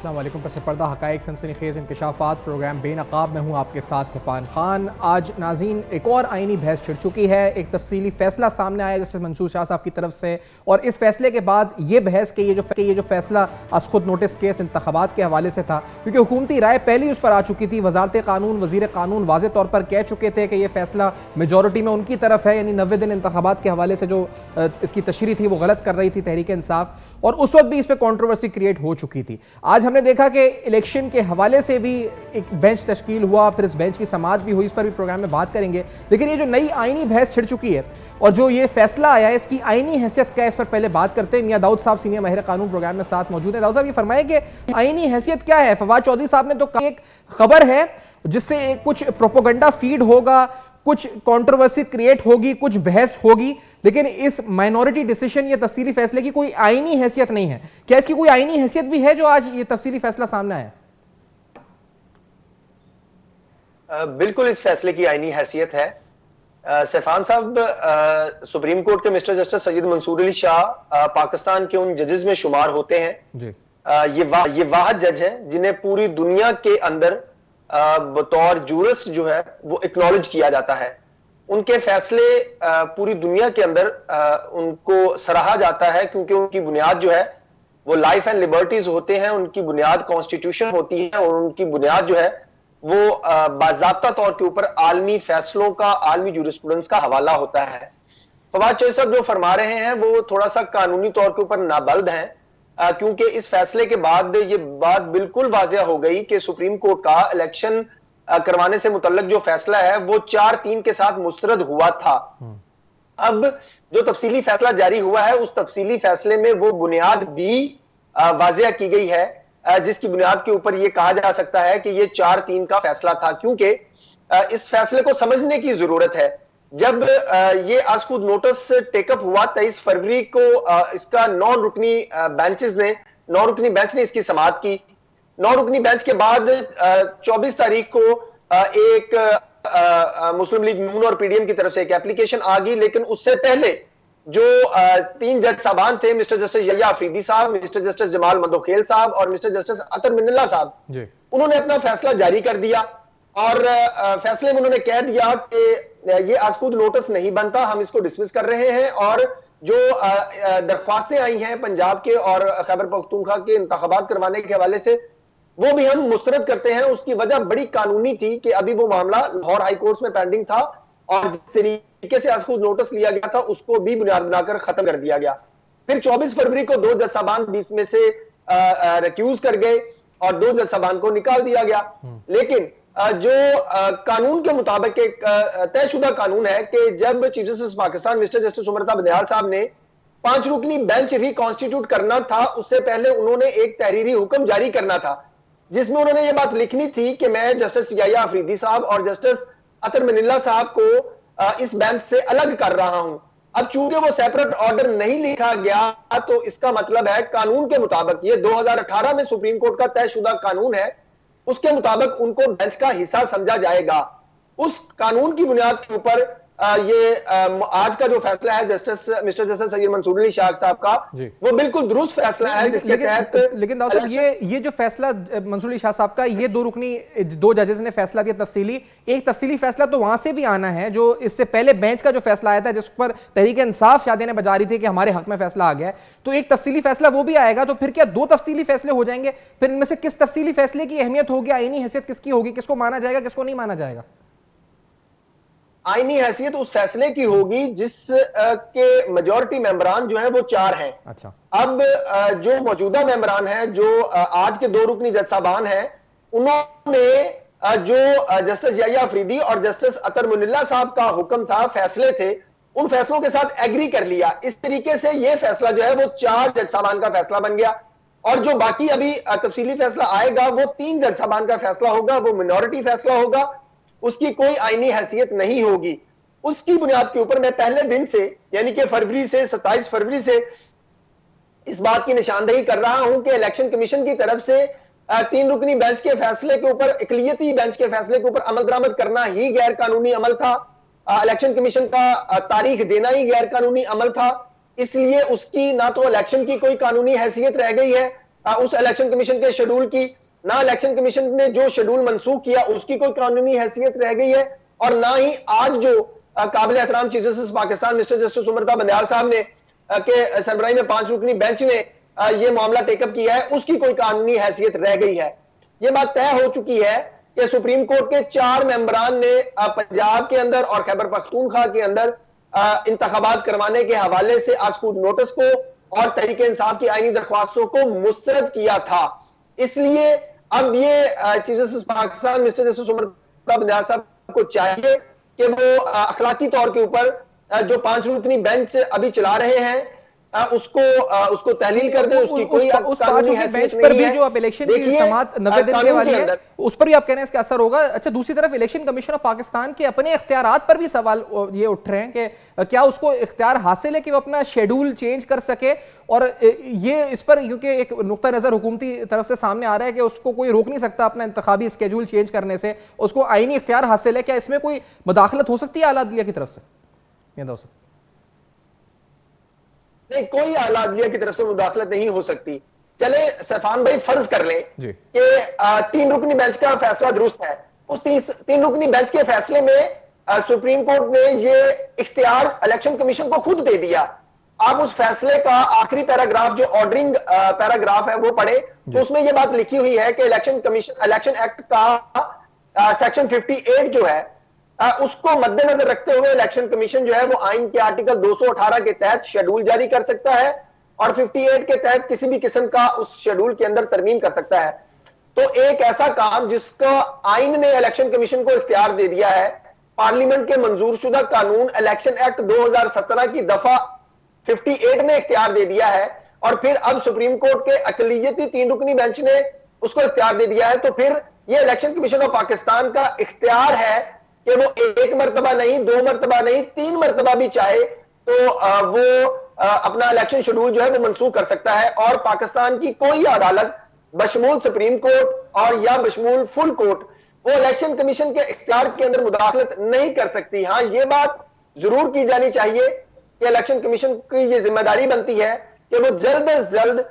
अस्सलाम वालेकुम। पस पर्दा हक़ाइक़ सनसनीखेज़ इंकशाफ़ात प्रोग्राम बेनकाब में हूँ आपके साथ सफ़ान खान। आज नाज़रीन एक और आइनी बहस छिड़ चुकी है। एक तफसीली फ़ैसला सामने आया जस्टिस मंसूर शाह साहब की तरफ से, और इस फैसले के बाद ये बहस के ये जो फैसला आज खुद नोटिस केस इंतख़ाबात के हवाले से था, क्योंकि हुकूमती राय पहले ही उस पर आ चुकी थी। वज़ारत क़ानून, वज़ीर क़ानून वाज़े तौर पर कह चुके थे कि यह फैसला मेजॉरिटी में उनकी तरफ है, यानी 90 दिन इंतख़ाबात के हवाले से जो इसकी तशरीह थी वो गलत कर रही थी तहरीक इंसाफ, और उस वक्त भी इस पर कॉन्ट्रोवर्सी क्रिएट हो चुकी थी। आज हमने देखा कि इलेक्शन के हवाले से भी एक बेंच तश्कील हुआ, फिर इस बेंच की समाअत भी हुई, इस पर भी प्रोग्राम में बात करेंगे। लेकिन ये जो नई आइनी बहस छिड़ चुकी है और जो ये फैसला आया है, इसकी आइनी हैसियत क्या है, इस पर पहले बात करते हैं। मियां दाऊद साहब सीनियर माहिर कानून प्रोग्राम में साथ मौजूद है। दाऊद साहब, ये फरमाए कि आइनी हैसियत क्या है? फवाद चौधरी साहब ने तो कहा एक खबर है जिससे कुछ प्रोपोगंडा फीड होगा, कुछ कंट्रोवर्सी क्रिएट होगी, कुछ बहस होगी, लेकिन इस माइनॉरिटी डिसीजन या तफसीली फैसले की कोई आईनी हैसियत नहीं है। क्या इसकी कोई आईनी हैसियत भी है जो आज ये तफसीली फैसला सामने आया? बिल्कुल इस फैसले की आईनी हैसियत है। सैफान साहब, सुप्रीम कोर्ट के मिस्टर जस्टिस सैयद मंसूर अली शाह पाकिस्तान के उन जजेस में शुमार होते हैं जी। ये वाहद जज हैं जिन्हें पूरी दुनिया के अंदर बतौर जूरिस्ट जो है वो एक्नॉलेज किया जाता है। उनके फैसले पूरी दुनिया के अंदर उनको सराहा जाता है, क्योंकि उनकी बुनियाद जो है वो लाइफ एंड लिबर्टीज होते हैं, उनकी बुनियाद कॉन्स्टिट्यूशन होती है, और उनकी बुनियाद जो है वो बाज़ाब्ता तौर के ऊपर आलमी फैसलों का, आलमी जूरिस्प्रूडेंस का हवाला होता है। फवाद चौधरी साहब जो फरमा रहे हैं वो थोड़ा सा कानूनी तौर के ऊपर नाबल्द हैं, क्योंकि इस फैसले के बाद ये बात बिल्कुल वाज़ेह हो गई कि सुप्रीम कोर्ट का इलेक्शन करवाने से मुतल्लक जो फैसला है वो 4-3 के साथ मुस्तरद हुआ था। अब जो तफसीली फैसला जारी हुआ है, उस तफसीली फैसले में वो बुनियाद भी वाज़ेह की गई है जिसकी बुनियाद के ऊपर ये कहा जा सकता है कि ये 4-3 का फैसला था। क्योंकि इस फैसले को समझने की जरूरत है। जब ये आज खुद नोटिस टेकअप हुआ 23 फरवरी को, इसका 9 रुकनी बेंच ने इसकी समाअत की। 9 रुकनी बेंच के बाद 24 तारीख को एक मुस्लिम लीग नून और पीडीएम की तरफ से एक एप्लीकेशन आ गई, लेकिन उससे पहले जो 3 जज साहबान थे, मिस्टर जस्टिस यहिया अफरीदी साहब, मिस्टर जस्टिस जमाल मंदोखेल साहब और मिस्टर जस्टिस अतर मिन्नल्ला साहब, उन्होंने अपना फैसला जारी कर दिया और फैसले में उन्होंने कह दिया कि ये आज खुद नोटिस नहीं बनता, हम इसको डिसमिस कर रहे हैं, और जो दरख्वास्तें आई हैं पंजाब के और खैबर पख्तूनख्वा के इंतखाबात करवाने के हवाले से, वो भी हम मुस्तरद करते हैं। उसकी वजह बड़ी कानूनी थी कि अभी वो मामला लाहौर हाई कोर्ट में पेंडिंग था, और जिस तरीके से आज खुद नोटिस लिया गया था उसको भी बुनियाद बनाकर खत्म कर दिया गया। फिर 24 फरवरी को 2 जज साहबान 20 में से रिक्यूज कर गए और 2 जज साहबान को निकाल दिया गया। लेकिन जो कानून के मुताबिक एक तयशुदा कानून है कि जब chief justice Pakistan mister justice Umar Ata Bandial साहब ने 5 रुकनी बेंच रिकॉन्स्टिट्यूट करना था, उससे पहले उन्होंने एक तहरीरी हुक्म जारी करना था जिसमें उन्होंने ये बात लिखनी थी कि मैं जस्टिस यहिया अफरीदी साहब और जस्टिस अतर मिन्नल्ला साहब को इस बेंच से अलग कर रहा हूं। अब चूंकि वो सेपरेट ऑर्डर नहीं लिखा गया, तो इसका मतलब है कानून के मुताबिक, ये 2018 में सुप्रीम कोर्ट का तयशुदा कानून है, उसके मुताबिक उनको बेंच का हिस्सा समझा जाएगा। उस कानून की बुनियाद के ऊपर ये आज का जो फैसला है मिस्टर जस्टिस सैयद मंसूर अली शाह साहब का, वो बिल्कुल दुरुस्त फैसला है, जिसके तहत लेकिन दाऊद साहब ये जो फैसला मंसूर अली शाह साहब का, ये 2 रुकनी 2 जजेस ने फैसला दिया तफसीली, एक तफसीली फैसला तो वहां से भी आना है जो इससे पहले बेंच का जो फैसला आया था जिस पर तहरीक इंसाफ शादी ने बजा रही थी कि हमारे हक में फैसला आ गया, तो एक तफसीली फैसला वो भी आएगा। तो फिर क्या 2 तफसीली फैसले हो जाएंगे? फिर इनमें से किस तफसीली फैसले की अहमियत होगी, आईनी हैसियत किसकी होगी, किसको माना जाएगा, किसको नहीं माना जाएगा? आईनी हैसियत उस फैसले की होगी जिस के मेजॉरिटी मेंबरान जो है वो 4 हैं। अच्छा। अब जो मौजूदा मेंबरान हैं, जो आज के 2 रुकनी जज साहबान हैं, उन्होंने जो जस्टिस यहिया अफरीदी और जस्टिस अतर मिन्नल्ला साहब का हुक्म था, फैसले थे, उन फैसलों के साथ एग्री कर लिया। इस तरीके से ये फैसला जो है वो 4 जज साहबान का फैसला बन गया, और जो बाकी अभी तफसीली फैसला आएगा वो 3 जज साहबान का फैसला होगा, वो मिनॉरिटी फैसला होगा, उसकी कोई आईनी हैसियत नहीं होगी। उसकी बुनियाद के ऊपर मैं पहले दिन से, यानी कि 27 फरवरी से इस बात की निशानदेही कर रहा हूं कि इलेक्शन कमीशन की तरफ से 3 रुकनी बेंच के फैसले के ऊपर, इकलियती बेंच के फैसले के ऊपर अमल दरामद करना ही गैर कानूनी अमल था। इलेक्शन कमीशन का तारीख देना ही गैर कानूनी अमल था। इसलिए उसकी ना तो इलेक्शन की कोई कानूनी हैसियत रह गई है, उस इलेक्शन कमीशन के शेड्यूल की, ना इलेक्शन कमीशन ने जो शेड्यूल मंसूख किया उसकी कोई कानूनी हैसियत रह गई है, और ना ही आज जो काबिल एहतराम chief justice Pakistan mister justice Umar Bandial साहब ने के सरबराही में 5 रुकनी बेंच ने ये मामला टेकअप किया है, उसकी कोई कानूनी हैसियत रह गई है। ये बात तय हो चुकी है कि सुप्रीम कोर्ट के 4 मेंबरान ने पंजाब के अंदर और खैबर पख्तूनख्वा के अंदर इंतखाबात करवाने के हवाले से आस्कूद नोटिस को और तहरीक इंसाफ की आईनी दरख्वास्तों को मुस्तरद किया था। इसलिए अब ये chief justice Pakistan mister justice Umar Bandial साहब को चाहिए कि वो अखलाकी तौर के ऊपर जो 5 रुकनी बेंच अभी चला रहे हैं उसको तहलील कर दे। उसकी कोई उस 5 रुकनी बेंच पर भी जो अब इलेक्शन की समाअत 90 दिन के वाली है उस पर भी आप कह रहे हैं इसका असर होगा। अच्छा, दूसरी तरफ इलेक्शन कमीशन ऑफ पाकिस्तान के अपने इख्तियारात पर भी सवाल ये उठ रहे हैं कि क्या उसको इख्तियार हासिल है कि वो अपना शेड्यूल चेंज कर सके, और ये इस पर क्योंकि एक नुक्ता नजर हुकूमती तरफ से सामने आ रहा है कि उसको कोई रोक नहीं सकता अपना इंतखाबी स्केड्यूल चेंज करने से, उसको आईनी इख्तियार हासिल है, क्या इसमें कोई मुदाखलत हो सकती है आला अदलिया की तरफ से? नहीं, कोई आला अदलिया की तरफ से मुदाखलत नहीं हो सकती। चले सैफान भाई फर्ज कर लें कि 3 रुकनी बेंच का फैसला दुरुस्त है, उस 3 रुकनी बेंच के फैसले में सुप्रीम कोर्ट ने ये इख्तियार इलेक्शन कमीशन को खुद दे दिया। आप उस फैसले का आखिरी पैराग्राफ जो ऑर्डरिंग पैराग्राफ है वो पढ़े, तो उसमें ये बात लिखी हुई है कि इलेक्शन एक्ट का सेक्शन 58 जो है उसको मद्देनजर रखते हुए इलेक्शन कमीशन जो है वो आइन के आर्टिकल 218 के तहत शेड्यूल जारी कर सकता है और 58 के तहत किसी भी किस्म का उस शेड्यूल के अंदर तरमीम कर सकता है। तो एक ऐसा काम जिसका आइन ने इलेक्शन कमीशन को इख्तियार दे दिया है, पार्लियामेंट के मंजूर शुदा कानून इलेक्शन एक्ट 2017 की दफा 58 ने इख्तियार दे दिया है, और फिर अब सुप्रीम कोर्ट के अकलियती 3 रुकनी बेंच ने उसको इख्तियार दे दिया है, तो फिर ये इलेक्शन कमीशन ऑफ पाकिस्तान का इख्तियार है कि वो 1 मरतबा नहीं, 2 मरतबा नहीं, 3 मरतबा भी चाहे तो वो अपना इलेक्शन शेड्यूल जो है वो मंसूख कर सकता है, और पाकिस्तान की कोई अदालत बशमूल सुप्रीम कोर्ट और या बशमूल फुल कोर्ट वो इलेक्शन कमीशन के इख्तियार के अंदर मुदाखलत नहीं कर सकती। हाँ, ये बात जरूर की जानी चाहिए कि इलेक्शन कमीशन की ये जिम्मेदारी बनती है कि वो जल्द से जल्द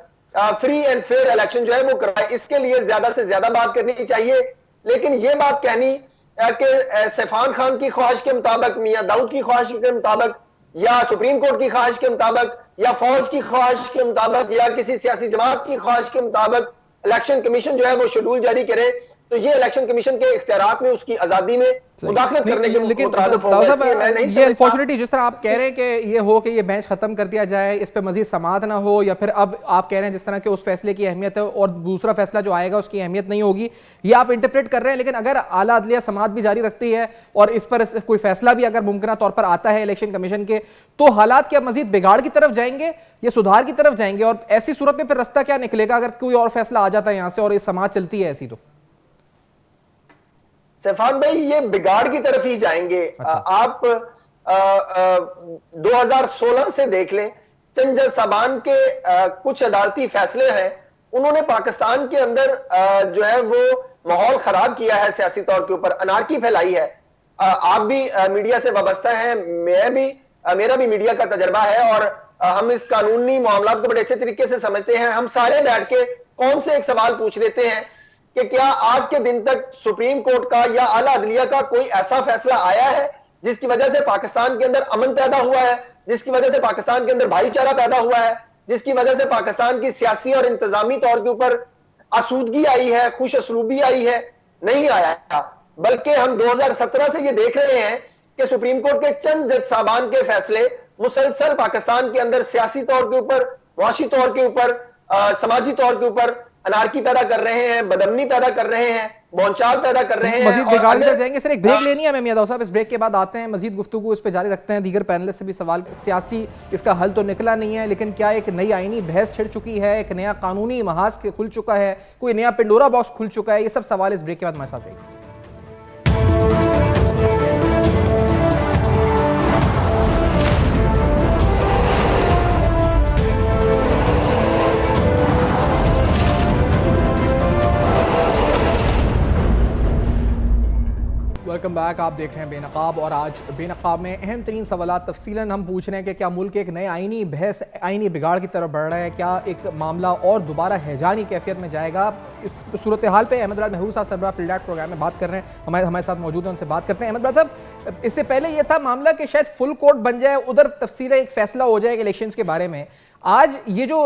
फ्री एंड फेयर इलेक्शन जो है वो कराए, इसके लिए ज्यादा से ज्यादा बात करनी चाहिए। लेकिन ये बात कहनी कि सैफान खान की ख्वाहिश के मुताबिक, मियां दाऊद की ख्वाहिश के मुताबिक, या सुप्रीम कोर्ट की ख्वाहिश के मुताबिक, या फौज की ख्वाहिश के मुताबिक, या किसी सियासी जमात की ख्वाहिश के मुताबिक इलेक्शन कमीशन जो है वो शेड्यूल जारी करे, तो ये इलेक्शन कमीशन के इख्तियारात में उसकी आजादी में मुदाखलत करने के मुताबिक होगा। ये अनफॉर्चुनेटली जिस तरह आप कह रहे हैं कि ये हो कि ये बेंच खत्म कर दिया जाए, इस पे मजीद समाअत ना हो, या फिर अब आप कह रहे हैं जिस तरह के उस फैसले की अहमियत है और दूसरा फैसला जो आएगा उसकी अहमियत नहीं होगी, ये आप इंटरप्रेट कर रहे हैं। लेकिन अगर आला अदलिया समाअत भी जारी रखती है और इस पर कोई फैसला भी अगर मुमकिन तौर पर आता है इलेक्शन कमीशन के, तो हालात क्या मजीद बिगाड़ की तरफ जाएंगे या सुधार की तरफ जाएंगे? और ऐसी सूरत में फिर रास्ता क्या निकलेगा अगर कोई और फैसला आ जाता है यहां से और ये समाअत चलती है ऐसी? तो सैफान भाई, ये बिगाड़ की तरफ ही जाएंगे। अच्छा। आप 2016 से देख लें, चंद जज साहबान के कुछ अदालती फैसले हैं, उन्होंने पाकिस्तान के अंदर जो है वो माहौल खराब किया है, सियासी तौर के ऊपर अनारकी फैलाई है। आप भी मीडिया से वाबस्ता हैं, मेरा भी मीडिया का तजर्बा है, और हम इस कानूनी मामला को बड़े अच्छे तरीके से समझते हैं। हम सारे बैठ के कौन से एक सवाल पूछ लेते हैं कि क्या आज के दिन तक सुप्रीम कोर्ट का या आला अदलिया का कोई ऐसा फैसला आया है जिसकी वजह से पाकिस्तान के अंदर अमन पैदा हुआ है, जिसकी वजह से पाकिस्तान के अंदर भाईचारा पैदा हुआ है, जिसकी वजह से पाकिस्तान की सियासी और इंतजामी तौर के ऊपर आसूदगी आई है, खुश असलूबी आई है? नहीं आया। बल्कि हम 2017 से ये देख रहे हैं कि सुप्रीम कोर्ट के चंद जज साहबान के फैसले मुसलसल पाकिस्तान के अंदर सियासी तौर के ऊपर, मुआशी तौर के ऊपर, समाजी तौर के ऊपर अनारकी पैदा कर रहे हैं, बदमनी पैदा कर रहे हैं, बौछार पैदा कर रहे हैं। मजीद बिगाड़ कर जाएंगे। सर, एक ब्रेक लेनी है हमें मियां दाऊद साहब, इस ब्रेक के बाद आते हैं, मजीद गुफ्तगू इस पे जारी रखते हैं। दीगर पैनलिस्ट से भी सवाल, सियासी इसका हल तो निकला नहीं है, लेकिन क्या एक नई आईनी बहस छिड़ चुकी है, एक नया कानूनी महाज खुल चुका है, कोई नया पेंडोरा बॉक्स खुल चुका है? ये सब सवाल इस ब्रेक के बाद हमारे साथ रहेंगे। Welcome welcome back. आप देख रहे हैं बेनकाब और आज बेनकाब में अहम तरीन सवाल तफसीलन हम पूछ रहे हैं कि क्या मुल्क एक नए आइनी बहस आइनी बिगाड़ की तरफ बढ़ रहा है, क्या एक मामला और दोबारा हैजानी कैफियत में जाएगा। इस सूरत हाल पर अहमद राज महबूब साहब सरबराह पिलडाट प्रोग्राम में बात कर रहे हैं, हमारे साथ मौजूद हैं, उनसे बात करते हैं। अहमद राज साहब, इससे पहले यह था मामला कि शायद फुल कोर्ट बन जाए, उधर तफसील एक फैसला हो जाएगा इलेक्शन के बारे में। आज ये जो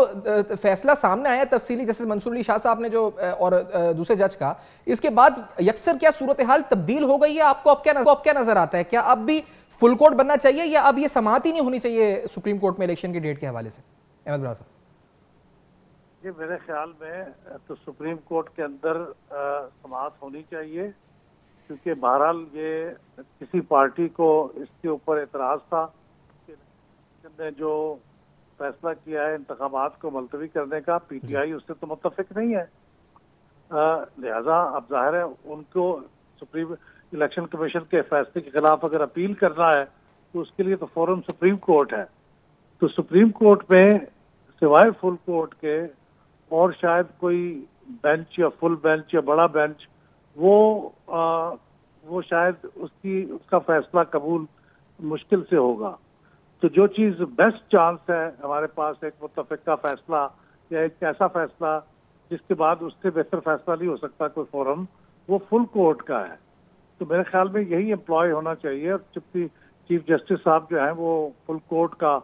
फैसला सामने आया तफसीली जस्टिस मंसूर अली शाह साहब ने जो और दूसरे जज का, इसके बाद यकसर क्या सूरत हाल तब्दील हो गई है? आपको अब क्या नजर आता है? क्या अब भी फुल कोर्ट बनना चाहिए या अब ये समाअत ही नहीं होनी चाहिए सुप्रीम कोर्ट में इलेक्शन की डेट के हवाले से? अहमद राजा साहब, ये मेरे ख्याल में तो सुप्रीम कोर्ट के अंदर समाअत होनी चाहिए, क्योंकि बहरहाल ये किसी पार्टी को इसके ऊपर एतराज था कि जो फैसला किया है इंतखाबात को मुलतवी करने का, पीटीआई उससे तो मुत्तफिक नहीं है। लिहाजा अब जाहिर है उनको सुप्रीम इलेक्शन कमीशन के फैसले के खिलाफ अगर अपील करना है तो उसके लिए तो फोरम सुप्रीम कोर्ट है। तो सुप्रीम कोर्ट में सिवाय फुल कोर्ट के और शायद कोई बेंच या फुल बेंच या बड़ा बेंच वो शायद उसका फैसला कबूल मुश्किल से होगा। तो जो चीज बेस्ट चांस है हमारे पास, एक मुत्तफिका फैसला या एक ऐसा फैसला जिसके बाद उससे बेहतर फैसला नहीं हो सकता कोई फोरम, वो फुल कोर्ट का है। तो मेरे ख्याल में यही एम्प्लॉय होना चाहिए और चीफ जस्टिस साहब जो है वो फुल कोर्ट का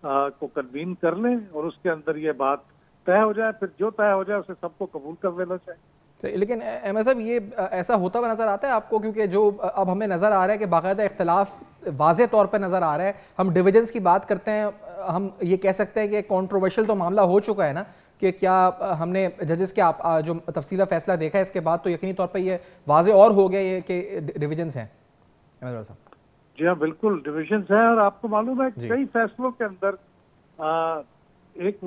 को कन्वीन कर लें और उसके अंदर ये बात तय हो जाए। फिर जो तय हो जाए उसे सबको कबूल कर लेना चाहिए। तो लेकिन अहमद साहब, ये ऐसा होता हुआ नजर आता है आपको? क्योंकि जो अब हमें नजर आ रहा है कि बाकायदा इख्तलाफ वाज़े तौर पर नजर आ रहा है। हम डिविजन्स की बात करते हैं, हम ये कह सकते हैं कि कंट्रोवर्शियल तो मामला हो चुका है ना, कि क्या हमने जजेस के जो तफसीला फैसला देखा है इसके बाद तो यकीनी तौर पर ये वाज़े और हो गया ये कि डिविजन्स हैं। अहमद साहब जी हाँ, बिल्कुल डिविजन्स हैं। और आपको मालूम है कई फैसलों के अंदर एक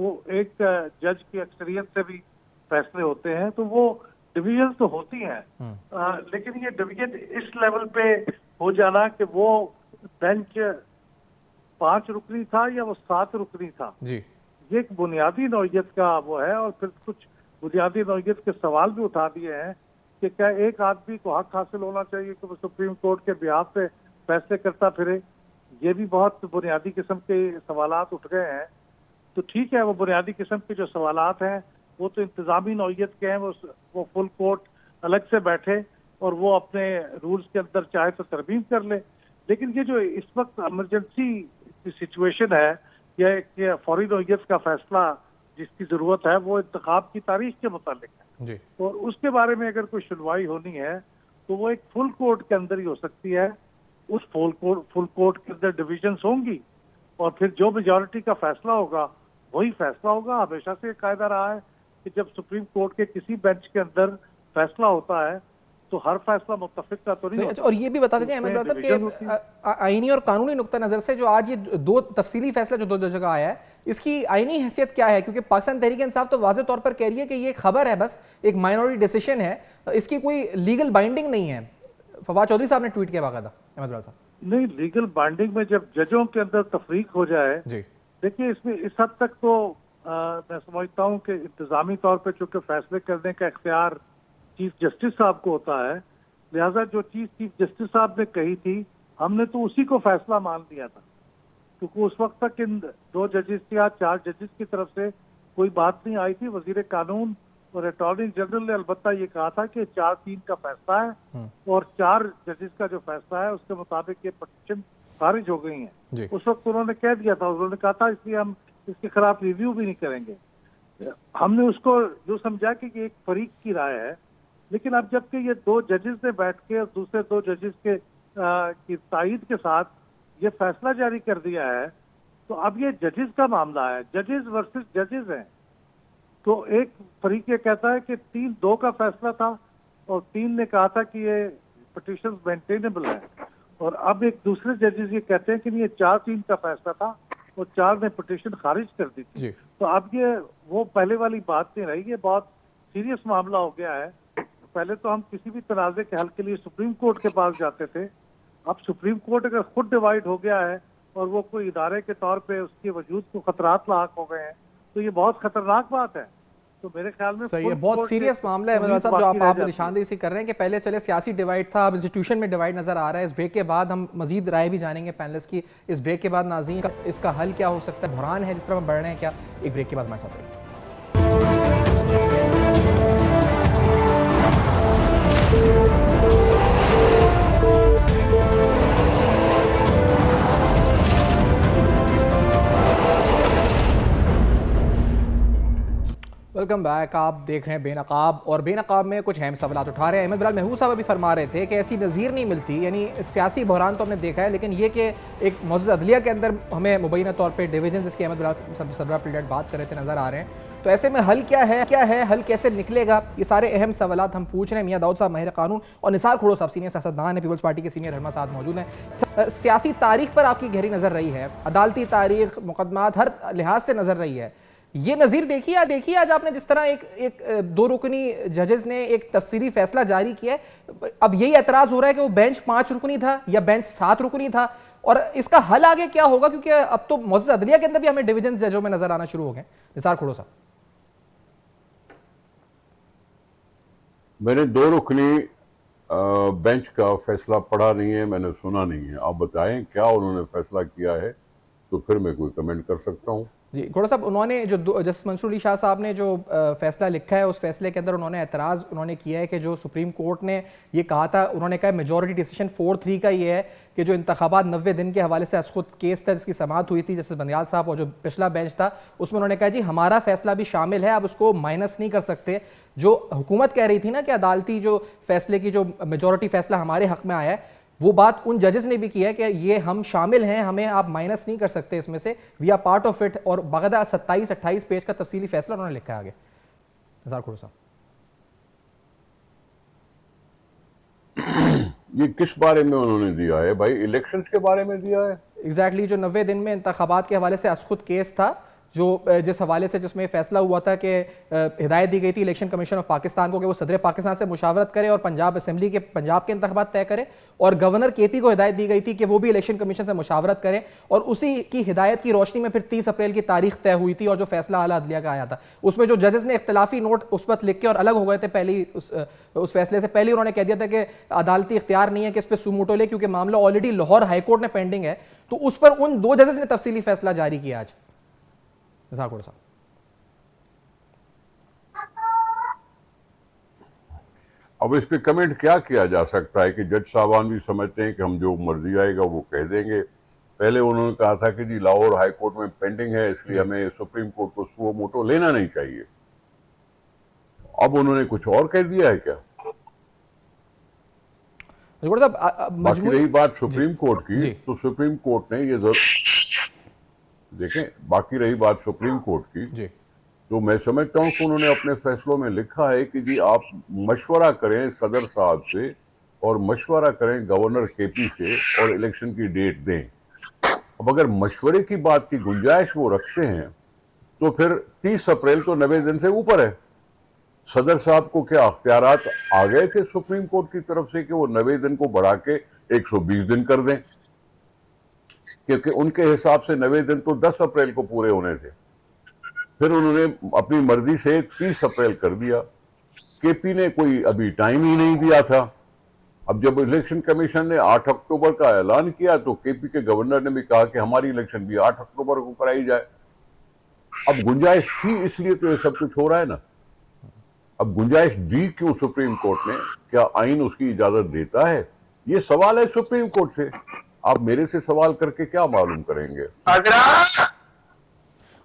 जज की अक्सरियत से भी फैसले होते हैं, तो वो डिवीजन तो होती हैं। लेकिन ये डिवीजन इस लेवल पे हो जाना कि वो बेंच 5 रुकनी था या वो 7 रुकनी था जी, ये एक बुनियादी नौइयत का वो है। और फिर कुछ बुनियादी नौइयत के सवाल भी उठा दिए हैं कि क्या एक आदमी को हक हासिल होना चाहिए कि वो सुप्रीम कोर्ट के बिहाफ पे फैसले करता फिरे। ये भी बहुत बुनियादी किस्म के सवालात उठ गए हैं। तो ठीक है, वो बुनियादी किस्म के जो सवालात हैं वो तो इंतजामी नौइयत के हैं, वो फुल कोर्ट अलग से बैठे और वो अपने रूल्स के अंदर चाहे तो तरमीम कर ले। लेकिन ये जो इस वक्त इमरजेंसी की सिचुएशन है या एक फौरी नौइयत का फैसला जिसकी जरूरत है वो इंतखाब की तारीख के मुतालिक है जी। और उसके बारे में अगर कोई सुनवाई होनी है तो वो एक फुल कोर्ट के अंदर ही हो सकती है। उस फुल कोर्ट के अंदर डिविजन्स होंगी और फिर जो मेजॉरिटी का फैसला होगा वही फैसला होगा। हमेशा से कायदा रहा है कि जब सुप्रीम कोर्ट के किसी बेंच के अंदर फैसला होता है तो हर फैसला मुत्तफिक का तो नहीं होता। और ये भी बता दीजिए अहमद साहब कि आईनी और कानूनी नुक्ता नजर से जो आज ये 2 तफसीली फैसला जो 2 जगह आया है, इसकी आईनी हैसियत क्या है? क्योंकि पाकिस्तान तहरीक इंसाफ तो वाज़े तौर पर कह रही है कि ये खबर है, बस एक माइनॉरिटी डिसीजन है, इसकी कोई लीगल बाइंडिंग नहीं है। फवाद चौधरी साहब ने ट्वीट किया बाकायदा। अहमद साहब, नहीं, लीगल बाइंडिंग में जब जजों के अंदर तफरीक हो जाए, देखिए इसमें इस हद तक तो मैं समझता हूँ कि इंतजामी तौर पे चूंकि फैसले करने का इख्तियार चीफ जस्टिस साहब को होता है, लिहाजा जो चीज चीफ जस्टिस साहब ने कही थी हमने तो उसी को फैसला मान लिया था, क्योंकि उस वक्त तक इन 2 जजेस या 4 जजेस की तरफ से कोई बात नहीं आई थी। वजीर कानून और अटॉर्नी जनरल ने अलबत्ता ये कहा था कि 4-3 का फैसला है और 4 जजेस का जो फैसला है उसके मुताबिक ये पटिशन खारिज हो गई है। उस वक्त उन्होंने कह दिया था, उन्होंने कहा था इसलिए हम इसके खिलाफ रिव्यू भी नहीं करेंगे। हमने उसको जो समझा कि ये एक फरीक की राय है। लेकिन अब जबकि ये 2 जजेस ने बैठ के और दूसरे 2 जजेस के की तायीद के साथ ये फैसला जारी कर दिया है, तो अब ये जजेस का मामला है, जजेस वर्सेस जजेस हैं। तो एक फरीक ये कहता है कि 3-2 का फैसला था और 3 ने कहा था कि ये पिटीशन मेंटेनेबल है, और अब एक दूसरे जजेस ये कहते हैं कि ये 4-3 का फैसला था और 4 ने पिटीशन खारिज कर दी थी। तो अब ये वो पहले वाली बात नहीं रही, ये बहुत सीरियस मामला हो गया है। पहले तो हम किसी भी तनाज़े के हल के लिए सुप्रीम कोर्ट के पास जाते थे, अब सुप्रीम कोर्ट अगर खुद डिवाइड हो गया है और वो कोई इदारे के तौर पे उसके वजूद को खतरात लाक हो गए हैं, तो ये बहुत खतरनाक बात है। तो मेरे ख्याल में सही है, बहुत सीरियस मामला है मतलब साहब जो आप निशानदेही कर रहे हैं कि पहले चले सियासी डिवाइड था, अब इंस्टीट्यूशन में डिवाइड नजर आ रहा है। इस ब्रेक के बाद हम मजीद राय भी जानेंगे पैनलिस्ट की। इस ब्रेक के बाद नाज़रीन इसका हल क्या हो सकता है, बुरहान है जिस तरह हम बढ़ रहे हैं क्या, एक ब्रेक के बाद हमारे साथ रहिए। Welcome back. आप देख रहे हैं बेनकाब, और बेनकाब में कुछ अहम सवाल उठा रहे हैं। अहमद बिलाल महबूब साहब अभी फरमा रहे थे कि ऐसी नज़ीर नहीं मिलती, यानी सियासी बहरान तो हमने देखा है, लेकिन ये कि एक मुअज़्ज़ज़ अदलिया के अंदर हमें मुबैना तौर पे डिवीजन जिसकी अहमद बिलाल सदरा पीरियड बात कर रहे थे नज़र आ रहे हैं। तो ऐसे में हल क्या है, हल कैसे निकलेगा, ये सारे अहम सवालात हम पूछ रहे हैं। मियां दाऊद साहब माहिर कानून और निसार खोड़ो साहब सीनियर सियासतदान है, पीपल्स पार्टी के सीनियर रहनुमा साहब मौजूद हैं। सियासी तारीख पर आपकी गहरी नज़र रही है, अदालती तारीख, मुकदमात, हर लिहाज से नज़र रही है। ये नज़ीर देखिए आज आपने जिस तरह एक 2 रुकनी जजेस ने एक तफसीली फैसला जारी किया है। अब यही एतराज हो रहा है कि वो बेंच 5 रुकनी था या बेंच 7 रुकनी था, और इसका हल आगे क्या होगा, क्योंकि अब तो मुअज़्ज़ज़ अदलिया के अंदर भी हमें डिवीजन जजों में नजर आना शुरू हो गए। निसार खोड़ो साहब, मैंने 2 रुकनी बेंच का फैसला पढ़ा नहीं है, मैंने सुना नहीं है। आप बताएं क्या उन्होंने फैसला किया है, तो फिर मैं कोई कमेंट कर सकता हूं। जी खोड़ा साहब, उन्होंने जो जस्टिस मंसूर अली शाह साहब ने जो फैसला लिखा है, उस फैसले के अंदर उन्होंने एतराज़ उन्होंने किया है कि जो सुप्रीम कोर्ट ने ये कहा था, उन्होंने कहा मेजॉरिटी डिसीजन 4-3 का ये है कि जो इंतखाबात 90 दिन के हवाले से असखुद केस था जिसकी समाअत हुई थी जस्टिस बंदियाल साहब, और जो पिछला बेंच था उसमें उन्होंने कहा जी हमारा फैसला भी शामिल है, आप उसको माइनस नहीं कर सकते। जो हुकूमत कह रही थी ना कि अदालती जो फैसले की जो मेजॉरिटी फैसला हमारे हक में आया है, वो बात उन जजेस ने भी की है कि ये हम शामिल हैं, हमें आप माइनस नहीं कर सकते इसमें से, we are part of it. और बाकायदा 27-28 पेज का तफसीली फैसला उन्होंने लिखा है आगे। निसार खोड़ो साहब, ये किस बारे में उन्होंने दिया है भाई? इलेक्शंस के बारे में दिया है एग्जैक्टली जो 90 दिन में इंतखाबात के हवाले से असखुद केस था, जो जिस हवाले से जिसमें फैसला हुआ था कि हिदायत दी गई थी इलेक्शन कमीशन ऑफ पाकिस्तान को कि वो सदर पाकिस्तान से मुशावरत करे और पंजाब असेंबली के पंजाब के इंतखाबात तय करे, और गवर्नर केपी को हिदायत दी गई थी कि वो भी इलेक्शन कमीशन से मुशावरत करें, और उसी की हिदायत की रोशनी में फिर 30 अप्रैल की तारीख तय हुई थी, और जो फैसला आला अदलिया का आया था उसमें जो जजेस ने इख्तलाफी नोट उस वक्त लिख के और अलग हो गए थे पहले उस फैसले से पहले उन्होंने कह दिया था कि अदालती इख्तियार नहीं है कि इस पर सुमोटो ले, क्योंकि मामला ऑलरेडी लाहौर हाईकोर्ट में पेंडिंग है। तो उस पर उन 2 जजेस ने तफसीली फैसला जारी किया आज। साहब, अब इस पे कमेंट क्या किया जा सकता है कि जज साहबान भी समझते हैं कि हम जो मर्जी आएगा वो कह देंगे। पहले उन्होंने कहा था कि जी लाहौर हाई कोर्ट में पेंडिंग है, इसलिए हमें सुप्रीम कोर्ट को सुओ मोटो लेना नहीं चाहिए। अब उन्होंने कुछ और कह दिया है क्या? बाकी रही बात सुप्रीम कोर्ट की, तो सुप्रीम कोर्ट ने ये देखें, बाकी रही बात सुप्रीम कोर्ट की, तो मैं समझता हूं कि उन्होंने अपने फैसलों में लिखा है कि जी आप मशवरा करें सदर साहब से और मशवरा करें गवर्नर केपी से और इलेक्शन की डेट दें। अब अगर मशवरे की बात की गुंजाइश वो रखते हैं तो फिर 30 अप्रैल तो 90 दिन से ऊपर है। सदर साहब को क्या अख्तियारात आ गए थे सुप्रीम कोर्ट की तरफ से कि वो 90 दिन को बढ़ा के 120 दिन कर दें? क्योंकि उनके हिसाब से 90 दिन तो 10 अप्रैल को पूरे होने थे, फिर उन्होंने अपनी मर्जी से 30 अप्रैल कर दिया। केपी ने कोई अभी टाइम ही नहीं दिया था। अब जब इलेक्शन कमीशन ने 8 अक्टूबर का ऐलान किया तो केपी के गवर्नर ने भी कहा कि हमारी इलेक्शन भी 8 अक्टूबर को कराई जाए। अब गुंजाइश थी इसलिए तो ये सब कुछ हो रहा है ना। अब गुंजाइश दी क्यों सुप्रीम कोर्ट ने? क्या आइन उसकी इजाजत देता है? ये सवाल है सुप्रीम कोर्ट से। आप मेरे से सवाल करके क्या मालूम करेंगे?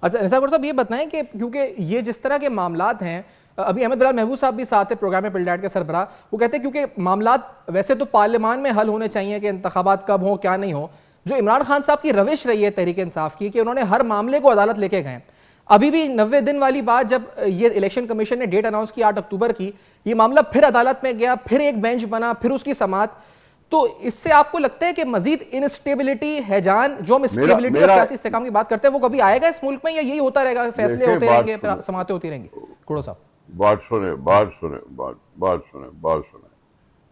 अच्छा निसार साहब, ये बताएं कि क्योंकि ये जिस तरह के मामलात हैं, अभी अहमद बिलाल महबूब साहब भी साथ है प्रोग्राम में, पिलडाट के सरबराह, वो कहते हैं क्योंकि मामलात वैसे तो पार्लियामान में हल होने चाहिए कि इंतखाबात कब हो क्या नहीं हो। जो इमरान खान साहब की रविश रही है तहरीक इंसाफ की कि उन्होंने हर मामले को अदालत लेके गए। अभी भी 90 दिन वाली बात, जब ये इलेक्शन कमीशन ने डेट अनाउंस की 8 अक्टूबर की, ये मामला फिर अदालत में गया, फिर एक बेंच बना, फिर उसकी समाअत। तो इससे आपको लगता है कि मजीद इनस्टेबिलिटी है जान, जो हम स्टेबिलिटी और सियासी इस्तेकाम की बात करते हैं, वो कभी आएगा इस मुल्क में, या यही होता रहेगा, फैसले होते रहेंगे, समातें होती रहेंगी? कुड़ो साहब, बात सुने।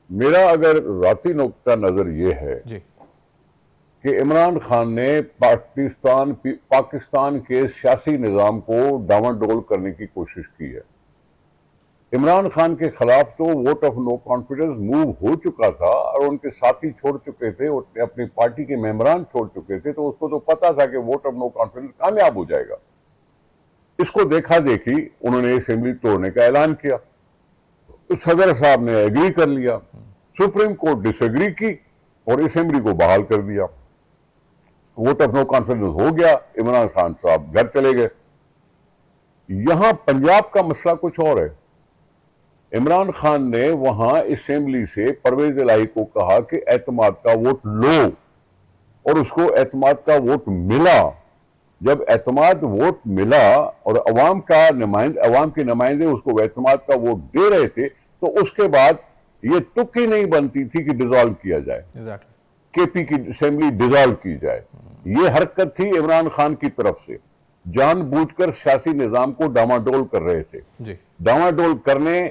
मेरा अगर जाती नुक्ता नजर ये है जी कि इमरान खान ने पाकिस्तान के सियासी निजाम को डावाडोल करने की कोशिश की है। इमरान खान के खिलाफ तो vote of no confidence move हो चुका था और उनके साथी छोड़ चुके थे, अपनी पार्टी के मेंबरान छोड़ चुके थे, तो उसको तो पता था कि वोट ऑफ नो कॉन्फिडेंस कामयाब हो जाएगा। इसको देखा देखी उन्होंने असेंबली तोड़ने का ऐलान किया, तो सदर साहब ने एग्री कर लिया, सुप्रीम कोर्ट डिसएग्री की और असेंबली को बहाल कर दिया। वोट ऑफ नो कॉन्फिडेंस हो गया, इमरान खान साहब घर चले गए। यहां पंजाब का मसला कुछ और है। इमरान खान ने वहां असेंबली से परवेज इलाही को कहा कि एतमाद का वोट लो, और उसको एतमाद का वोट मिला। जब एतमाद वोट मिला और अवाम के नुमाइंदे उसको एतमाद का वोट दे रहे थे, तो उसके बाद ये तुक ही नहीं बनती थी कि डिसॉल्व किया जाए, केपी की असेंबली डिसॉल्व की जाए। ये हरकत थी इमरान खान की तरफ से, जानबूझकर सियासी निजाम को डामाडोल कर रहे थे। डामाडोल करने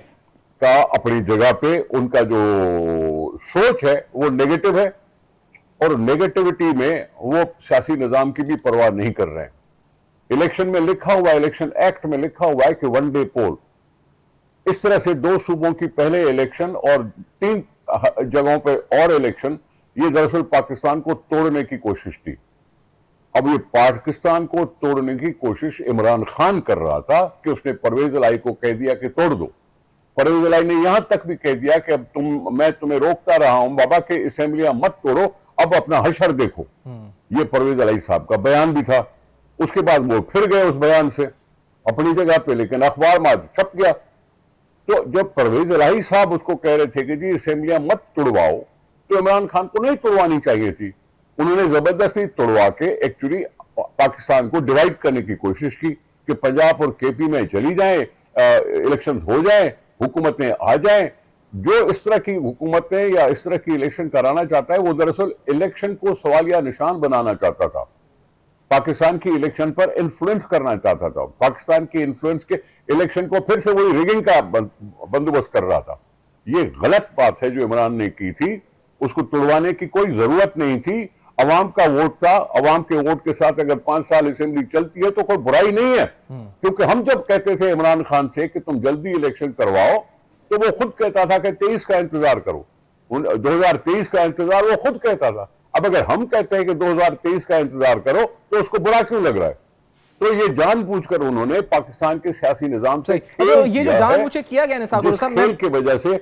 का अपनी जगह पे उनका जो सोच है वो नेगेटिव है, और नेगेटिविटी में वो सियासी निजाम की भी परवाह नहीं कर रहे हैं। इलेक्शन में लिखा हुआ, इलेक्शन एक्ट में लिखा हुआ है कि 1 डे पोल। इस तरह से 2 सूबों की पहले इलेक्शन और 3 जगहों पे और इलेक्शन, ये दरअसल पाकिस्तान को तोड़ने की कोशिश थी। अब ये पाकिस्तान को तोड़ने की कोशिश इमरान खान कर रहा था कि उसने परवेज इलाही को कह दिया कि तोड़ दो। परवेज इलाही ने यहां तक भी कह दिया कि अब मैं तुम्हें रोकता रहा हूं बाबा के असेंबलियां मत तोड़ो, अब अपना हशर देखो। ये परवेज इलाही साहब का बयान भी था। उसके बाद वो फिर गए उस बयान से अपनी जगह पे, लेकिन अखबार में छप गया। तो जब परवेज इलाही साहब उसको कह रहे थे कि जी असेंबलियां मत तोड़वाओ, तो इमरान खान को नहीं तोड़वानी चाहिए थी। उन्होंने जबरदस्ती तोड़वा के एक्चुअली पाकिस्तान को डिवाइड करने की कोशिश की कि पंजाब और केपी में चली जाए, इलेक्शन हो जाए, हुकूमतें आ जाएं। जो इस तरह की हुकूमतें या इस तरह की इलेक्शन कराना चाहता है, वो दरअसल इलेक्शन को सवालिया निशान बनाना चाहता था, पाकिस्तान की इलेक्शन पर इन्फ्लुएंस करना चाहता था, पाकिस्तान की इन्फ्लुएंस के इलेक्शन को फिर से वही रिगिंग का बंदोबस्त कर रहा था। ये गलत बात है जो इमरान ने की थी, उसको तोड़वाने की कोई जरूरत नहीं थी। अवाम का वोट था, अवाम के वोट के साथ अगर 5 साल असेंबली चलती है तो कोई बुराई नहीं है। क्योंकि हम जब कहते थे इमरान खान से कि तुम जल्दी इलेक्शन करवाओ, तो वो खुद कहता था कि 23 का इंतजार करो, 2023 का इंतजार वो खुद कहता था। अब अगर हम कहते हैं कि 2023 का इंतजार करो, तो उसको बुरा क्यों लग रहा है? तो ये जानबूझकर उन्होंने पाकिस्तान के सियासी निजाम से ये जो जानबूझ किया गया खेल की वजह से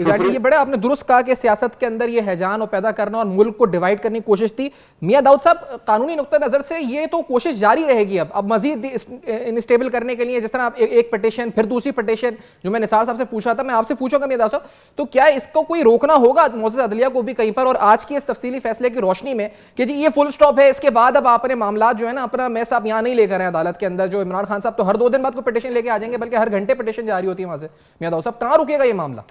एग्जैक्टली ये बड़ा आपने दुरुस्त कहा कि सियासत के अंदर ये हैजान और पैदा करना और मुल्क को डिवाइड करने की कोशिश थी। मियां दाऊद साहब, कानूनी नुक्ता नजर से ये तो कोशिश जारी रहेगी अब मजीद इनस्टेबल करने के लिए, जिस तरह आप एक पिटीशन फिर दूसरी पिटीशन, जो मैं निसार साहब से पूछ रहा था, मैं आपसे पूछूंगा मियां दाऊद साहब, तो क्या इसको कोई रोकना होगा मौजूदा अदलिया को भी कहीं पर, और आज की इस तफसीली फैसले की रोशनी में कि जी ये फुल स्टॉप है, इसके बाद अब अपने मामला जो है ना अपना मैस आप यहाँ नहीं लेकर हैं अदालत के अंदर, जो इमरान खान साहब तो हर 2 दिन बाद कोई पिटीशन लेके आ जाएंगे, बल्कि हर घंटे पिटीशन जारी होती है वहां से। मियां दाऊद साहब, कहां रुकेगा ये मामला?